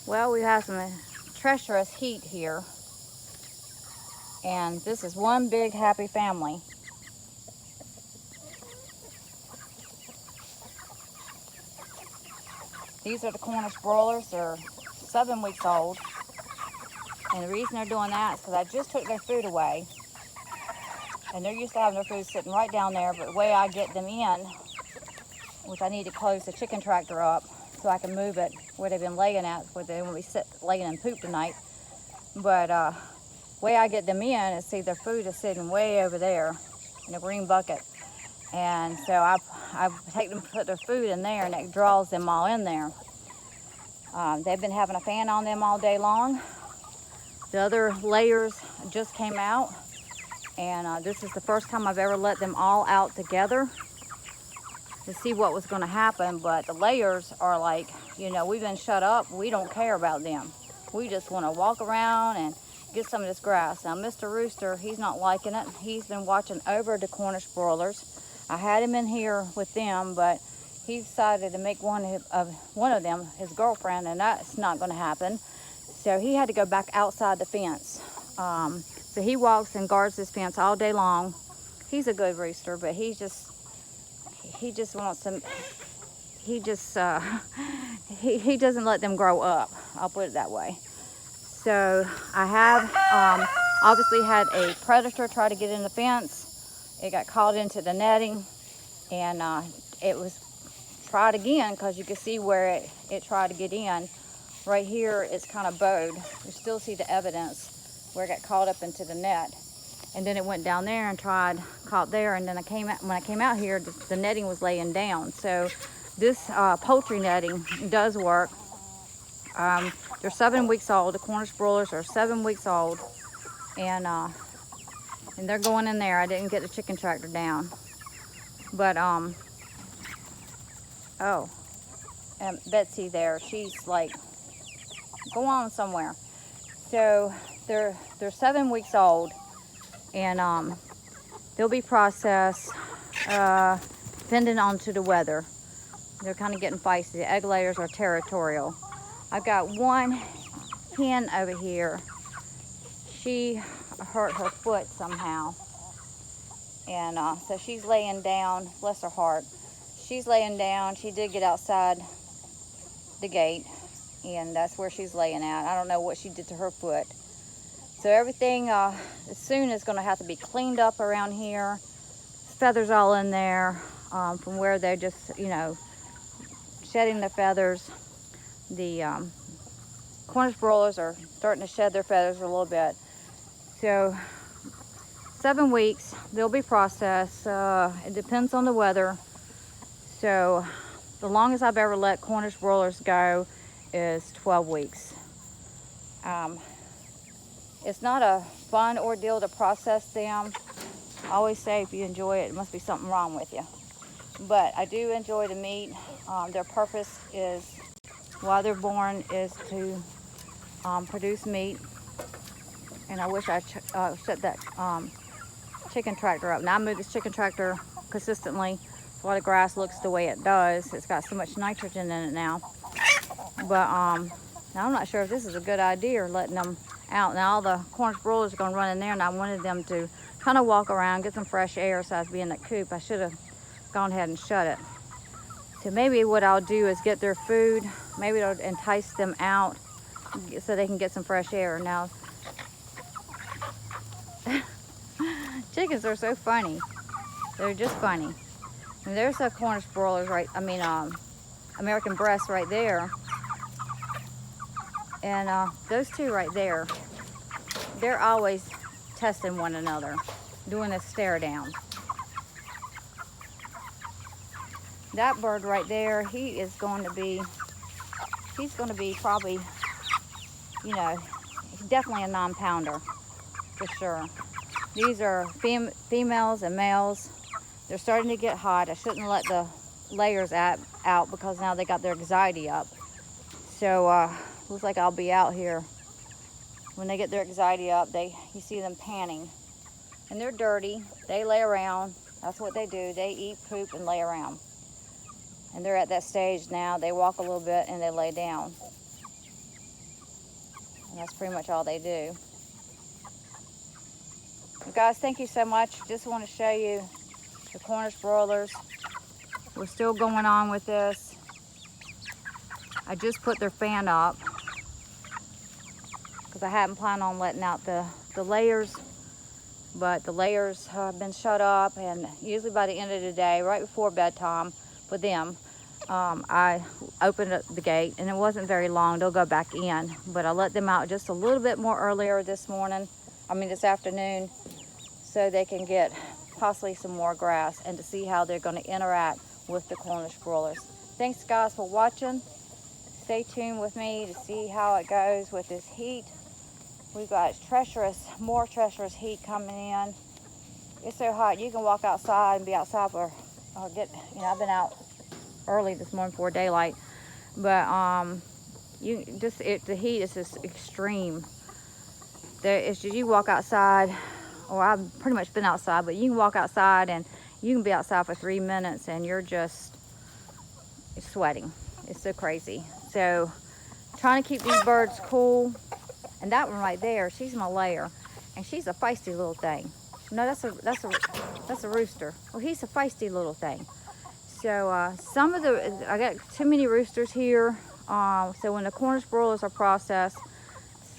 Well, we have some treacherous heat here, and this is one big happy family. These are the Cornish broilers. They're 7 weeks old, and the reason they're doing that is because I just took their food away, and they're used to having their food sitting right down there, but the way I get them in, which I need to close the chicken tractor up so I can move it where they've been laying at, where they won't be laying in poop tonight. But the way I get them in is, see, their food is sitting way over there in a green bucket. And so I take them, put their food in there, and it draws them all in there. They've been having a fan on them all day long. The other layers just came out, and this is the first time I've ever let them all out together to see what was going to happen. But the layers are like, you know, we've been shut up. We don't care about them. We just want to walk around and get some of this grass. Now, Mr. Rooster, he's not liking it. He's been watching over the Cornish broilers. I had him in here with them, but he decided to make one of them his girlfriend, and that's not going to happen. So he had to go back outside the fence. So he walks and guards this fence all day long. He's a good rooster, but he just wants some. He doesn't let them grow up. I'll put it that way. So I have obviously had a predator try to get in the fence. It got caught into the netting, and it was tried again, because you can see where it tried to get in. Right here, it's kind of bowed. You still see the evidence where it got caught up into the net. And then it went down there and caught there. And then when I came out here, the netting was laying down. So this poultry netting does work. They're 7 weeks old. The Cornish broilers are 7 weeks old, and they're going in there. I didn't get the chicken tractor down, but oh, and Betsy there, she's like, go on somewhere. So they're 7 weeks old, and they'll be processed depending on to the weather. They're kind of getting feisty. The egg layers are territorial. I've got one hen over here. She hurt her foot somehow, and so she's laying down. Bless her heart. She's laying down. She did get outside the gate, and that's where she's laying at. I don't know what she did to her foot. So everything soon is going to have to be cleaned up around here. Feathers all in there from where they're just, you know, shedding the feathers. The Cornish broilers are starting to shed their feathers a little bit. So 7 weeks, they'll be processed. It depends on the weather. So the longest I've ever let Cornish broilers go is 12 weeks. It's not a fun ordeal to process them. I always say if you enjoy it, it must be something wrong with you. But I do enjoy the meat. Their purpose is, while they're born, is to produce meat. And I wish I shut that chicken tractor up. Now I move this chicken tractor consistently. That's why the grass looks the way it does. It's got so much nitrogen in it now. But now I'm not sure if this is a good idea, letting them out. Now all the Cornish broilers are going to run in there, and I wanted them to kind of walk around, get some fresh air so I'd be in that coop. I should have gone ahead and shut it. So maybe what I'll do is get their food. Maybe it'll entice them out so they can get some fresh air. Now, chickens are so funny. They're just funny. And there's a Cornish broilers American BRESSE right there. And those two right there, they're always testing one another, doing a stare down. That bird right there, he's going to be probably, you know, definitely a non-pounder, for sure. These are females and males. They're starting to get hot. I shouldn't let the layers out because now they got their anxiety up. So looks like I'll be out here. When they get their anxiety up, you see them panting. And they're dirty. They lay around. That's what they do. They eat, poop, and lay around. And they're at that stage now. They walk a little bit and they lay down. And that's pretty much all they do. Well, guys, thank you so much. Just want to show you the Cornish broilers. We're still going on with this. I just put their fan up because I hadn't planned on letting out the layers, but the layers have been shut up, and usually by the end of the day, right before bedtime for them, I opened up the gate, and it wasn't very long. They'll go back in, but I let them out just a little bit more earlier this afternoon, so they can get possibly some more grass and to see how they're going to interact with the Cornish broilers. Thanks guys for watching. Stay tuned with me to see how it goes with this heat. We've got more treacherous heat coming in. It's so hot, you can walk outside and be outside or I've been out early this morning before daylight, but the heat is just extreme. You walk outside, or I've pretty much been outside, but you can walk outside and you can be outside for 3 minutes and you're just sweating. It's so crazy. So trying to keep these birds cool. And that one right there, she's my layer, and she's a feisty little thing. No, that's a rooster. Well, he's a feisty little thing. So I got too many roosters here. So when the Cornish broilers are processed,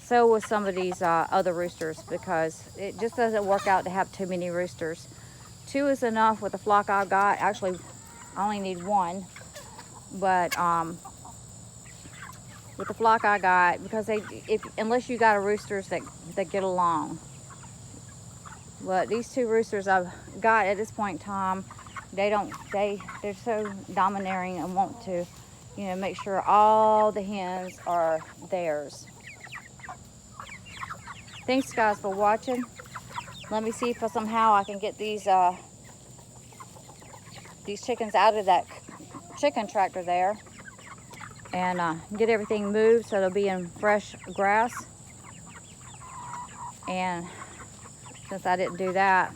so will some of these other roosters, because it just doesn't work out to have too many roosters. 2 is enough with the flock I've got. Actually, I only need 1, but with the flock I got, because unless you got a roosters that get along. But these 2 roosters I've got at this point in time, they're so domineering and want to, make sure all the hens are theirs. Thanks guys for watching. Let me see if somehow I can get these chickens out of that chicken tractor there, and get everything moved so they'll be in fresh grass. And since I didn't do that,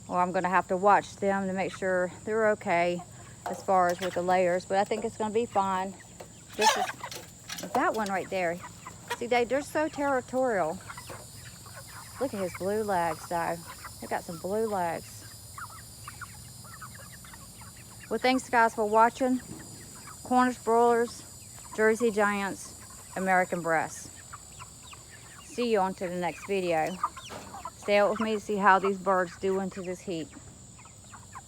well, I'm going to have to watch them to make sure they're okay as far as with the layers, but I think it's going to be fine. This is that one right there. See, they're so territorial. Look at his blue legs, though. They got some blue legs. Well, thanks guys for watching. Cornish broilers, Jersey Giants, American BRESSE. See you on to the next video. Stay out with me to see how these birds do into this heat.